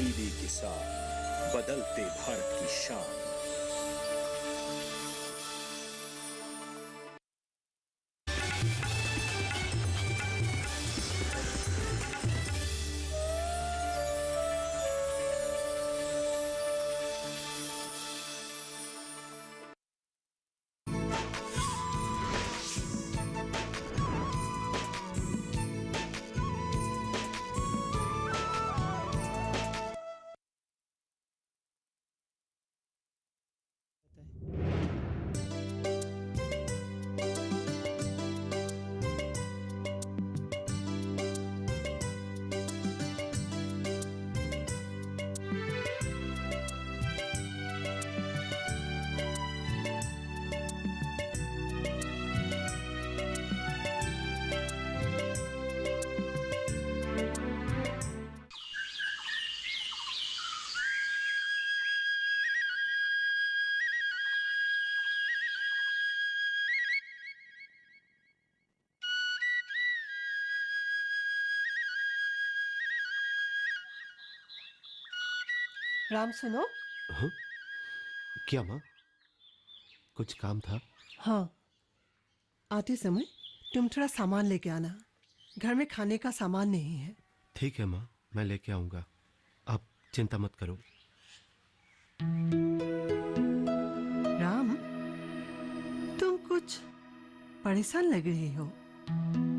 तब्दीली के साथ बदलते भारत की शान। राम सुनो। हाँ? क्या माँ? कुछ काम था? हाँ, आते समय तुम थोड़ा सामान लेके आना। घर में खाने का सामान नहीं है। ठीक है माँ, मैं लेके आऊँगा। आप चिंता मत करो। राम, तुम कुछ परेशान लग रही हो।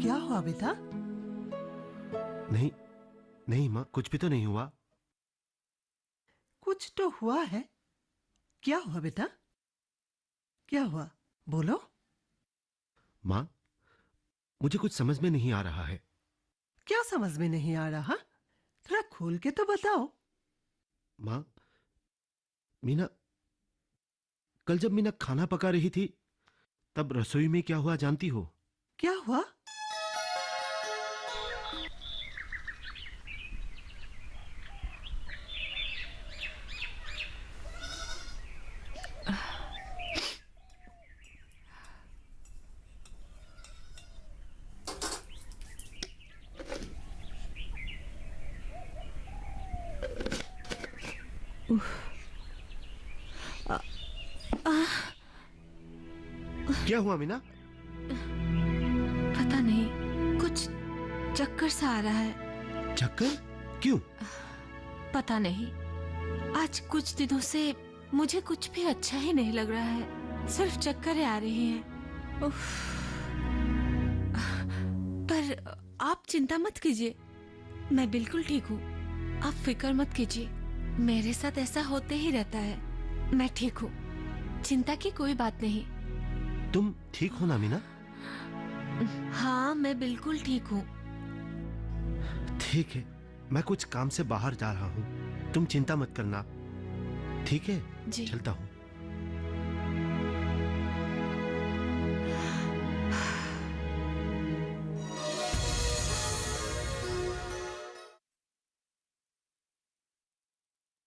क्या हुआ बेटा? नहीं नहीं माँ, कुछ भी तो नहीं हुआ। कुछ तो हुआ है। क्या हुआ बेटा? क्या हुआ? बोलो। माँ, मुझे कुछ समझ में नहीं आ रहा है। क्या समझ में नहीं आ रहा? थोड़ा खोल के तो बताओ। माँ, मीना, कल जब मीना खाना पका रही थी तब रसोई में क्या हुआ जानती हो? क्या हुआ? क्या हुआ मीना? पता नहीं, कुछ चक्कर सा आ रहा है। चक्कर? क्यों? पता नहीं, आज कुछ दिनों से मुझे कुछ भी अच्छा ही नहीं लग रहा है। सिर्फ चक्कर आ रही हैं। उफ। पर आप चिंता मत कीजिए, मैं बिल्कुल ठीक हूँ। आप फिक्र मत कीजिए, मेरे साथ ऐसा होते ही रहता है। मैं ठीक हूँ, चिंता की कोई बात नहीं। तुम ठीक हो ना मीना? हाँ, मैं बिल्कुल ठीक हूँ। ठीक है, मैं कुछ काम से बाहर जा रहा हूँ, तुम चिंता मत करना। ठीक है, जी। चलता हूँ।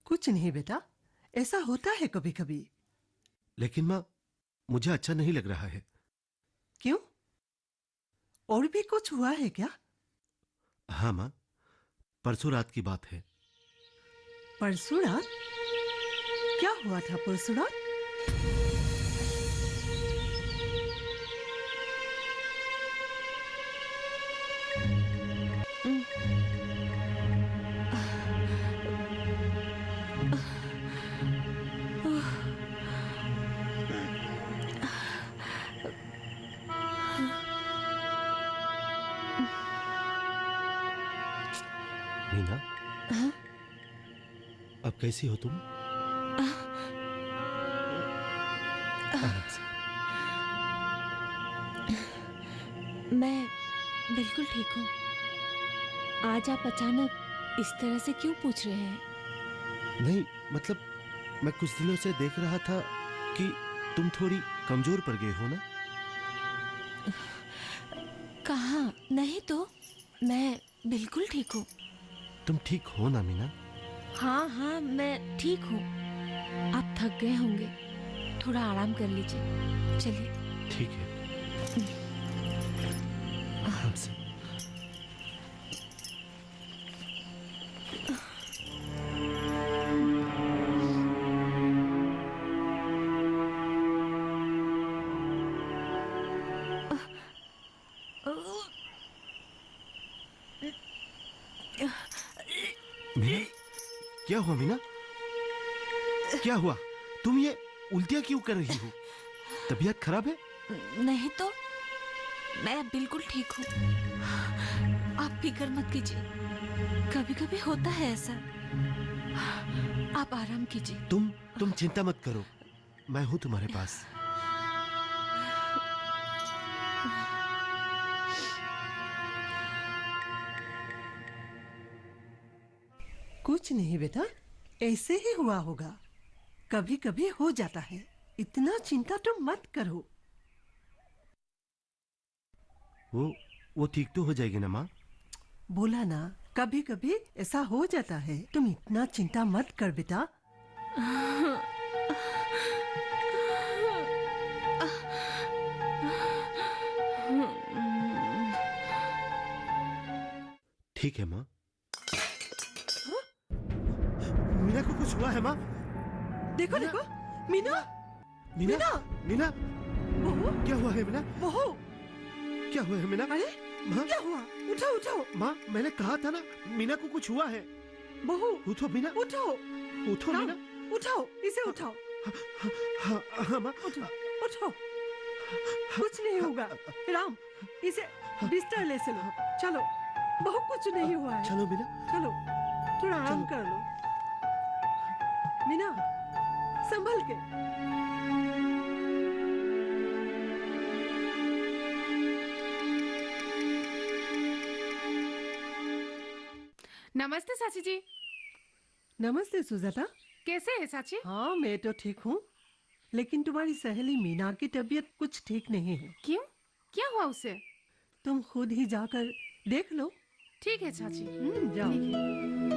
कुछ नहीं बेटा, ऐसा होता है कभी कभी। लेकिन माँ, मुझे अच्छा नहीं लग रहा है। क्यों? और भी कुछ हुआ है क्या? हाँ माँ, परसों रात की बात है। परसों रात? क्या हुआ था परसों रात? मीना, हाँ? अब कैसी हो तुम? आराम से। मैं बिल्कुल ठीक हूँ। आज आप अचानक इस तरह से क्यों पूछ रहे हैं? नहीं, मतलब मैं कुछ दिनों से देख रहा था कि तुम थोड़ी कमजोर पड़ गई हो ना। कहाँ? नहीं तो, मैं बिल्कुल ठीक हूँ। तुम ठीक हो ना मीना? हाँ हाँ, मैं ठीक हूँ। आप थक गए होंगे, थोड़ा आराम कर लीजिए। चलिए। ठीक है, आराम से। मीना, क्या हुआ मीना? क्या हुआ? तुम ये उल्टियां क्यों कर रही हो? तबीयत खराब है? नहीं तो मैं अब बिल्कुल ठीक हूँ। आप फिक्र मत कीजिए, कभी कभी होता है ऐसा। आप आराम कीजिए। तुम चिंता मत करो, मैं हूं तुम्हारे पास। कुछ नहीं बेटा, ऐसे ही हुआ होगा, कभी कभी हो जाता है, इतना चिंता तुम मत करो। वो ठीक तो हो जाएगी ना माँ? बोला ना, कभी कभी ऐसा हो जाता है, तुम इतना चिंता मत कर बेटा। ठीक है माँ। मीना को कुछ हुआ है माँ? देखो देखो, मीना, मीना, मीना, बहू, क्या हुआ है मीना? बहू, क्या हुआ है मीना? अरे माँ, क्या हुआ? उठो उठो, माँ, मैंने कहा था ना, मीना को कुछ हुआ है। बहू उठो मीना, उठो, उठो राम, मीना। उठो, इसे उठाओ, हाँ माँ, उठो उठो, कुछ नहीं होगा। राम, इसे बिस्तर ले चलो, चलो, बहू कुछ नहीं हुआ है। चलो मीना। चलो, थोड़ा आराम चलो। कर लो। मीना, संभल के। नमस्ते चाची जी। नमस्ते सुजाता। कैसे है चाची? हाँ, मैं तो ठीक हूँ, लेकिन तुम्हारी सहेली मीना की तबीयत कुछ ठीक नहीं है। क्यों? क्या हुआ उसे? तुम खुद ही जाकर देख लो। ठीक है चाची। जाओ।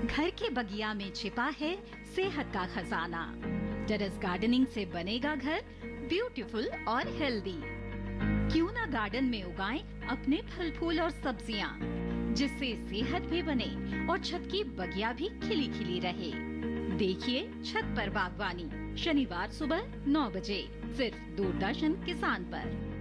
घर के बगिया में छिपा है सेहत का खजाना। टेरेस गार्डनिंग से बनेगा घर ब्यूटीफुल और हेल्दी। क्यों ना गार्डन में उगाएं अपने फल फूल और सब्जियां, जिससे सेहत भी बने और छत की बगिया भी खिली खिली रहे। देखिए छत पर बागवानी, शनिवार सुबह 9 बजे सिर्फ दूरदर्शन किसान पर।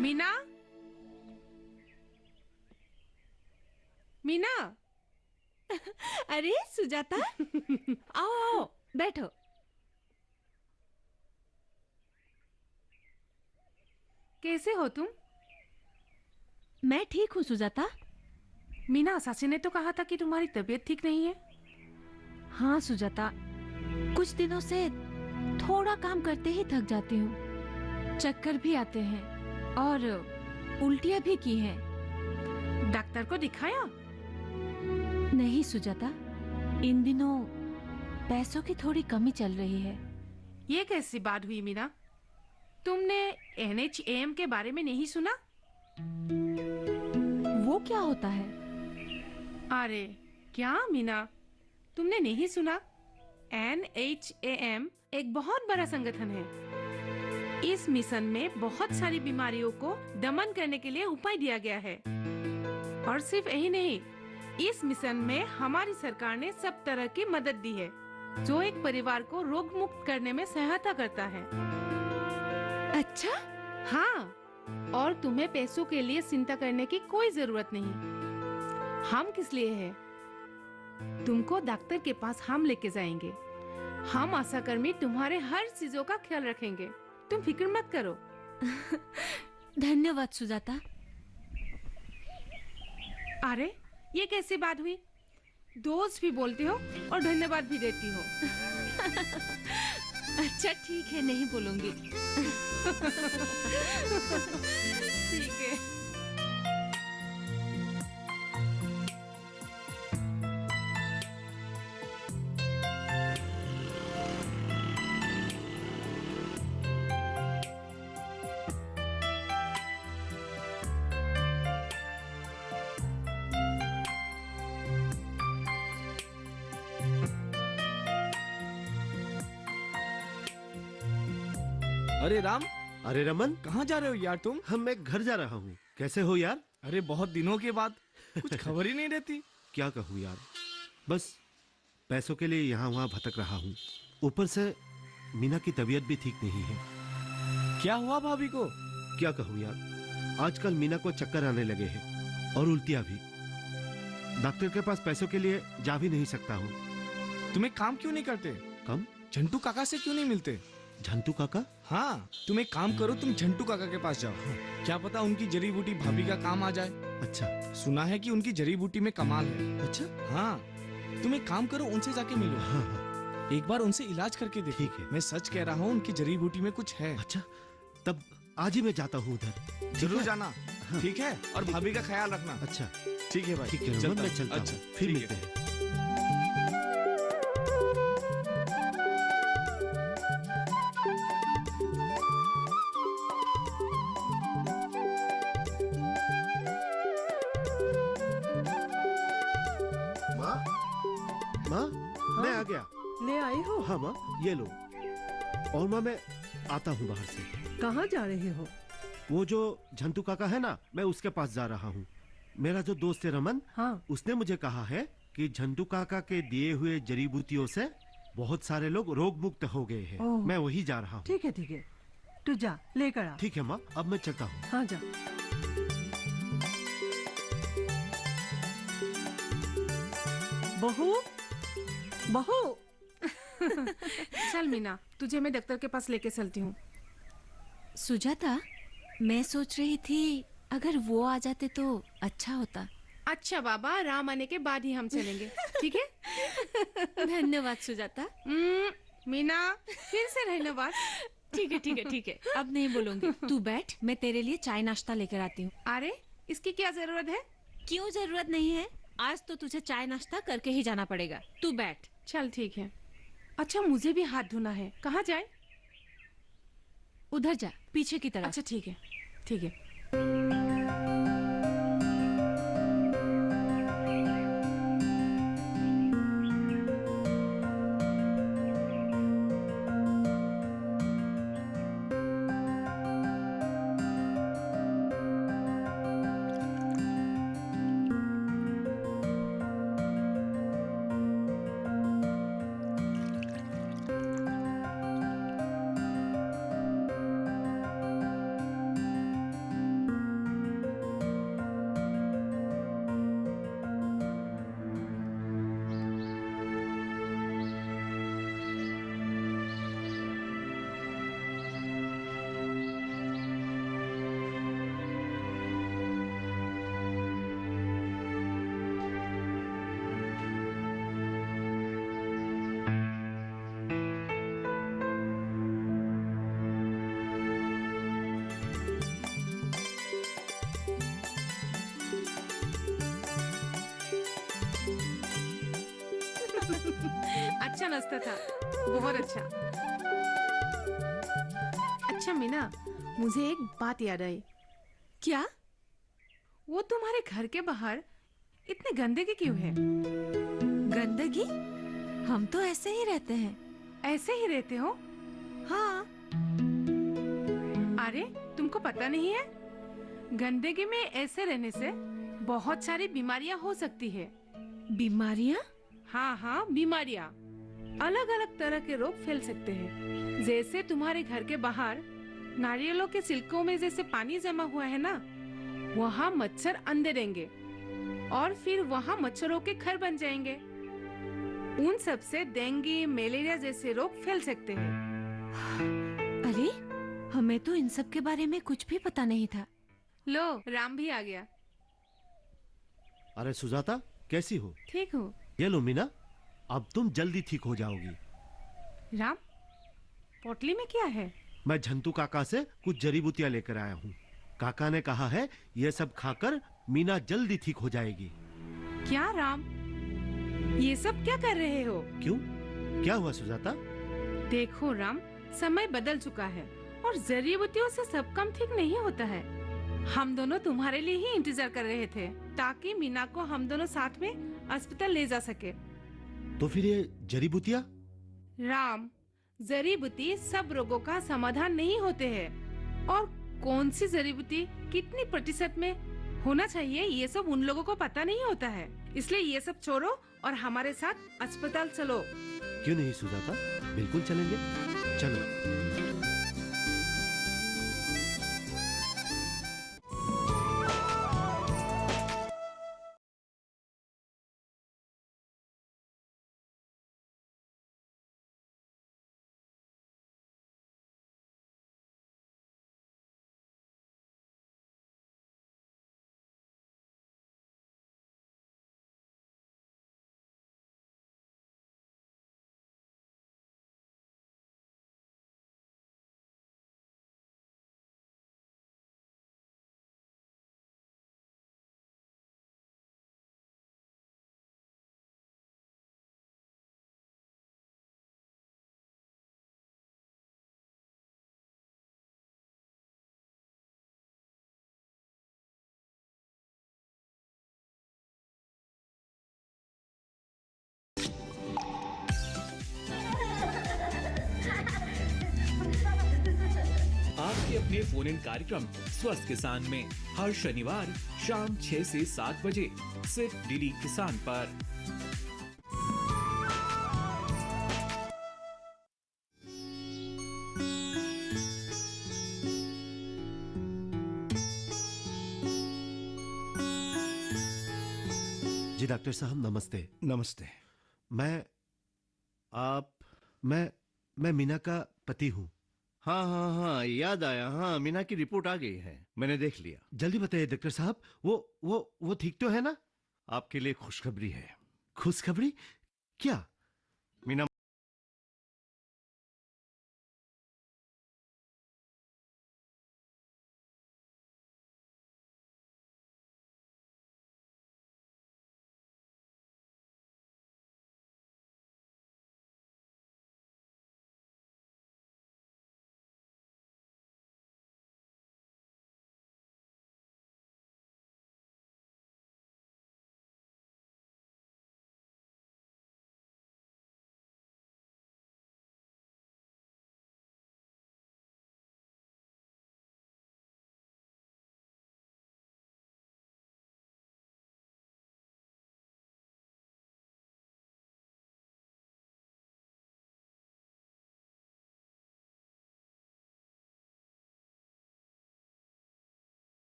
मीना, मीना, अरे सुजाता, आओ आओ बैठो। कैसे हो तुम? मैं ठीक हूँ सुजाता। मीना, चाची ने तो कहा था कि तुम्हारी तबीयत ठीक नहीं है। हाँ सुजाता, कुछ दिनों से थोड़ा काम करते ही थक जाती हूँ, चक्कर भी आते हैं और उल्टियाँ भी की हैं। डॉक्टर को दिखाया? नहीं सुजाता, इन दिनों पैसों की थोड़ी कमी चल रही है। ये कैसी बात हुई मीना? तुमने NHAM के बारे में नहीं सुना? वो क्या होता है? अरे क्या मीना, तुमने नहीं सुना? NHAM एक बहुत बड़ा संगठन है। इस मिशन में बहुत सारी बीमारियों को दमन करने के लिए उपाय दिया गया है। और सिर्फ यही नहीं, इस मिशन में हमारी सरकार ने सब तरह की मदद दी है, जो एक परिवार को रोग मुक्त करने में सहायता करता है। अच्छा? हाँ, और तुम्हें पैसों के लिए चिंता करने की कोई जरूरत नहीं। हम किस लिए है? तुमको डॉक्टर के पास हम लेके जाएंगे। हम आशाकर्मी तुम्हारे हर चीजों का ख्याल रखेंगे। तुम फिक्र मत करो। धन्यवाद सुजाता। अरे ये कैसी बात हुई? दोस्त भी बोलते हो और धन्यवाद भी देती हो। अच्छा ठीक है, नहीं बोलूंगी। ठीक है। अरे राम, अरे रमन, कहाँ जा रहे हो यार तुम? मैं घर जा रहा हूँ। कैसे हो यार? अरे बहुत दिनों के बाद, कुछ खबर ही नहीं रहती। क्या कहूँ यार, बस पैसों के लिए यहाँ वहाँ भटक रहा हूँ। ऊपर से मीना की तबीयत भी ठीक नहीं है। क्या हुआ भाभी को? क्या कहूँ यार, आजकल मीना को चक्कर आने लगे हैं और उल्टियाँ भी। डॉक्टर के पास पैसों के लिए जा भी नहीं सकता हूँ। तुम एक काम क्यों नहीं करते? कम? झंटू काका से क्यों नहीं मिलते? झंटू काका? हाँ, तुम एक काम करो, तुम झंटू काका के पास जाओ। क्या पता उनकी जड़ी बूटी भाभी का काम आ जाए। अच्छा। सुना है कि उनकी जड़ी बूटी में कमाल है। अच्छा? हाँ, तुम एक काम करो, उनसे जाके मिलो। हाँ हाँ, एक बार उनसे इलाज करके देखो। ठीक है। मैं सच कह रहा हूँ, उनकी जड़ी बूटी में कुछ है। अच्छा, तब आज ही मैं जाता हूँ उधर। जरूर जाना। हाँ। ठीक है, और भाभी का ख्याल रखना। अच्छा ठीक है भाई, ठीक है रमन, चलता मैं हूँ। चलता अच्छा, हूँ, फिर ठीक मिलते है। हैं। माँ, माँ, मैं आ गया। ले आई हो? हाँ माँ, ये लो। और माँ, मैं आता हूँ बाहर से। कहाँ जा रहे हो? वो जो झंटू काका है ना, मैं उसके पास जा रहा हूँ। मेरा जो दोस्त है रमन, हाँ, उसने मुझे कहा है कि झंटू काका के दिए हुए जड़ी बूटियों से बहुत सारे लोग रोग मुक्त हो गए हैं। ओह। मैं वही जा रहा हूँ। ठीक है ठीक है, तू जा लेकर आ। ठीक है माँ, अब मैं चलता हूँ। हाँ जा। बहू, बहू, चल मीना, तुझे मैं डॉक्टर के पास लेके चलती हूँ। सुजाता, मैं सोच रही थी अगर वो आ जाते तो अच्छा होता। अच्छा बाबा, राम आने के बाद ही हम चलेंगे, ठीक है? धन्यवाद सुजाता। मीना, फिर से धन्यवाद। ठीक है ठीक है ठीक है, अब नहीं बोलूंगी। तू बैठ, मैं तेरे लिए चाय नाश्ता लेकर आती हूँ। अरे, इसकी क्या जरूरत है? क्यों जरूरत नहीं है? आज तो तुझे चाय नाश्ता करके ही जाना पड़ेगा। तू बैठ। चल ठीक है। अच्छा, मुझे भी हाथ धोना है। कहाँ जाए? उधर जा, पीछे की तरफ। अच्छा ठीक है, ठीक है। अच्छा नाश्ता था, बहुत अच्छा। अच्छा मीना, मुझे एक बात याद आई। क्या? वो तुम्हारे घर के बाहर इतने गंदगी क्यों है? गंदगी? हम तो ऐसे ही रहते हैं। ऐसे ही रहते हो? हाँ। अरे, तुमको पता नहीं है? गंदगी में ऐसे रहने से बहुत सारी बीमारियां हो सकती है। बीमारियाँ? हाँ हाँ, बीमारियां। अलग अलग तरह के रोग फैल सकते हैं। जैसे तुम्हारे घर के बाहर नारियलों के छिलकों में जैसे पानी जमा हुआ है ना, वहाँ मच्छर अंडे देंगे और फिर वहाँ मच्छरों के घर बन जाएंगे। उन सब से डेंगू, मलेरिया जैसे रोग फैल सकते हैं। अरे, हमें तो इन सब के बारे में कुछ भी पता नहीं था। लो, राम भी आ गया। अरे सुजाता, कैसी हो? ठीक हूँ। ये लो मीना, अब तुम जल्दी ठीक हो जाओगी। राम, पोटली में क्या है? मैं झंटू काका से कुछ जड़ी बूटियां लेकर आया हूँ। काका ने कहा है ये सब खाकर मीना जल्दी ठीक हो जाएगी। क्या राम, ये सब क्या कर रहे हो? क्यों, क्या हुआ सुजाता? देखो राम, समय बदल चुका है और जड़ी बूटियों से सब काम ठीक नहीं होता है। हम दोनों तुम्हारे लिए ही इंतजार कर रहे थे ताकि मीना को हम दोनों साथ में अस्पताल ले जा सके। तो फिर ये जड़ी बूटियां? राम, जड़ी बूटी सब रोगों का समाधान नहीं होते हैं, और कौन सी जड़ी बूटी कितनी प्रतिशत में होना चाहिए ये सब उन लोगों को पता नहीं होता है। इसलिए ये सब छोड़ो और हमारे साथ अस्पताल चलो। क्यों नहीं सुजाता, बिल्कुल चलेंगे, चलो। आपके अपने फोन इन कार्यक्रम स्वस्थ किसान में हर शनिवार शाम 6 से 7 बजे सिर्फ डीडी किसान पर। जी डॉक्टर साहब नमस्ते। नमस्ते। मैं मीना का पति हूँ। हाँ हाँ हाँ, याद आया। हाँ, मीना की रिपोर्ट आ गई है, मैंने देख लिया। जल्दी बताइए डॉक्टर साहब, वो ठीक तो है ना? आपके लिए खुशखबरी है। खुशखबरी? क्या? मीना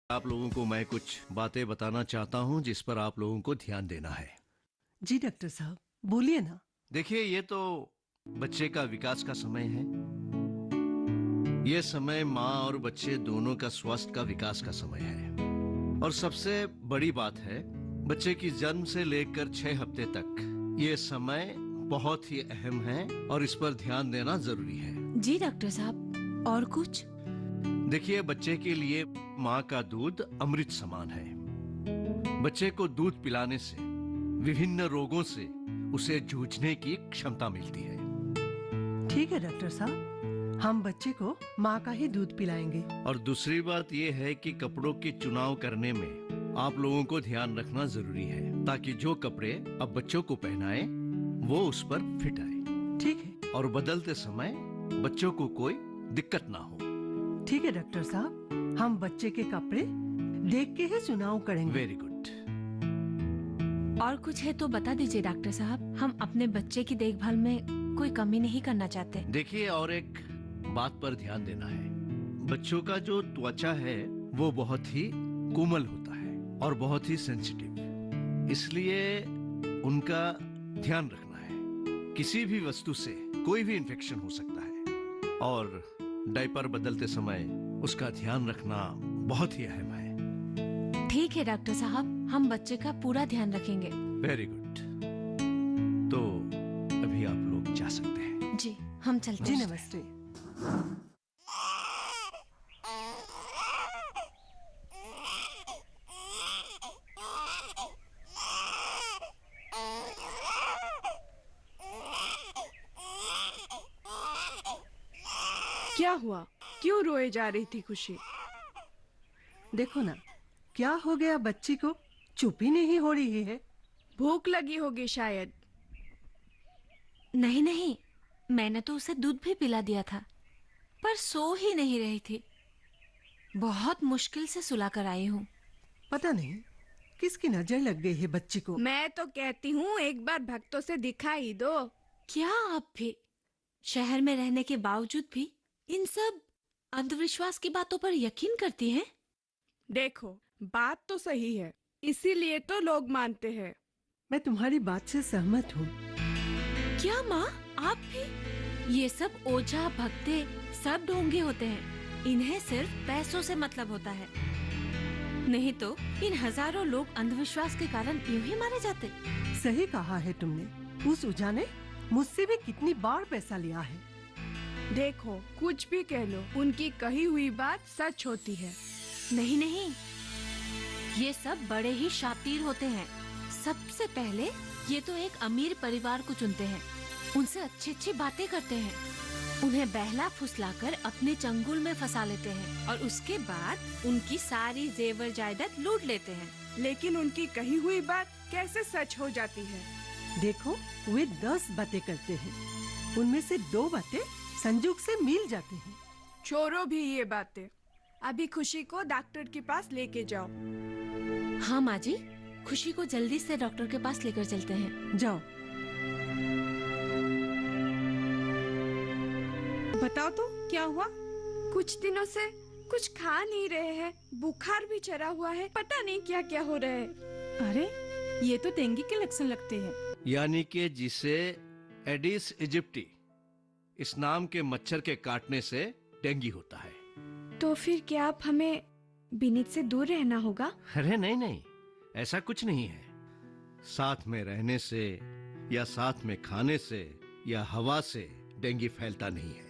आप लोगों को मैं कुछ बातें बताना चाहता हूं जिस पर आप लोगों को ध्यान देना है। जी डॉक्टर साहब बोलिए ना। देखिए, ये तो बच्चे का विकास का समय है। ये समय माँ और बच्चे दोनों का स्वास्थ्य का विकास का समय है। और सबसे बड़ी बात है, बच्चे की जन्म से लेकर 6 हफ्ते तक ये समय बहुत ही अहम है और इस पर ध्यान देना जरूरी है। जी डॉक्टर साहब, और कुछ? देखिए, बच्चे के लिए माँ का दूध अमृत समान है। बच्चे को दूध पिलाने से विभिन्न रोगों से उसे जूझने की क्षमता मिलती है। ठीक है डॉक्टर साहब, हम बच्चे को माँ का ही दूध पिलाएंगे। और दूसरी बात यह है कि कपड़ों की चुनाव करने में आप लोगों को ध्यान रखना जरूरी है, ताकि जो कपड़े अब बच्चों को पहनाए वो उस पर फिट आए। ठीक है। और बदलते समय बच्चों को कोई दिक्कत ना हो। ठीक है डॉक्टर साहब, हम बच्चे के कपड़े देख के ही चुनाव करेंगे। Very good. और कुछ है तो बता दीजिए डॉक्टर साहब, हम अपने बच्चे की देखभाल में कोई कमी नहीं करना चाहते। देखिए, और एक बात पर ध्यान देना है। बच्चों का जो त्वचा है वो बहुत ही कोमल होता है और बहुत ही सेंसिटिव, इसलिए उनका ध्यान रखना है। किसी भी वस्तु से कोई भी इन्फेक्शन हो सकता है और डायपर बदलते समय उसका ध्यान रखना बहुत ही अहम है। ठीक है डॉक्टर साहब, हम बच्चे का पूरा ध्यान रखेंगे। Very good. तो अभी आप लोग जा सकते हैं। जी, हम चलते जी हैं। नमस्ते। क्या हुआ? क्यों रोए जा रही थी खुशी? देखो ना, क्या हो गया बच्ची को, चुप ही नहीं हो रही है। भूख लगी होगी शायद। नहीं नहीं, मैंने तो उसे दूध भी पिला दिया था, पर सो ही नहीं रही थी। बहुत मुश्किल से सुला कर आई हूँ। पता नहीं किसकी नजर लग गई है बच्ची को। मैं तो कहती हूँ एक बार भक्तों से दिखाई दो। क्या आप भी शहर में रहने के बावजूद भी इन सब अंधविश्वास की बातों पर यकीन करती हैं? देखो, बात तो सही है, इसीलिए तो लोग मानते हैं। मैं तुम्हारी बात से सहमत हूँ। क्या माँ, आप भी? ये सब ओझा भक्ते सब ढोंगे होते हैं। इन्हें सिर्फ पैसों से मतलब होता है, नहीं तो इन हजारों लोग अंधविश्वास के कारण यूं ही मारे जाते। सही कहा है तुमने। उस ऊझा ने मुझसे भी कितनी बार पैसा लिया है। देखो, कुछ भी कह लो, उनकी कही हुई बात सच होती है। नहीं नहीं, ये सब बड़े ही शातिर होते हैं। सबसे पहले ये तो एक अमीर परिवार को चुनते हैं, उनसे अच्छी अच्छी बातें करते हैं, उन्हें बहला फुसलाकर अपने चंगुल में फंसा लेते हैं और उसके बाद उनकी सारी जेवर जायदाद लूट लेते हैं। लेकिन उनकी कही हुई बात कैसे सच हो जाती है? देखो, वे 10 बातें करते हैं, उनमें से 2 बातें संजोग से मिल जाती हैं। छोड़ो भी ये बातें, अभी खुशी को डॉक्टर के पास लेके जाओ। हाँ माँ जी, खुशी को जल्दी से डॉक्टर के पास लेकर चलते हैं। जाओ। बताओ तो क्या हुआ? कुछ दिनों से कुछ खा नहीं रहे हैं, बुखार भी चढ़ा हुआ है, पता नहीं क्या क्या हो रहा है। अरे, ये तो डेंगू के लक्षण लगते हैं। यानी कि जिसे एडिस इजिप्टी इस नाम के मच्छर के काटने से डेंगू होता है। तो फिर क्या आप हमें बिनित से दूर रहना होगा? अरे नहीं नहीं, ऐसा कुछ नहीं है। साथ में रहने से या साथ में खाने से या हवा से डेंगू फैलता नहीं है।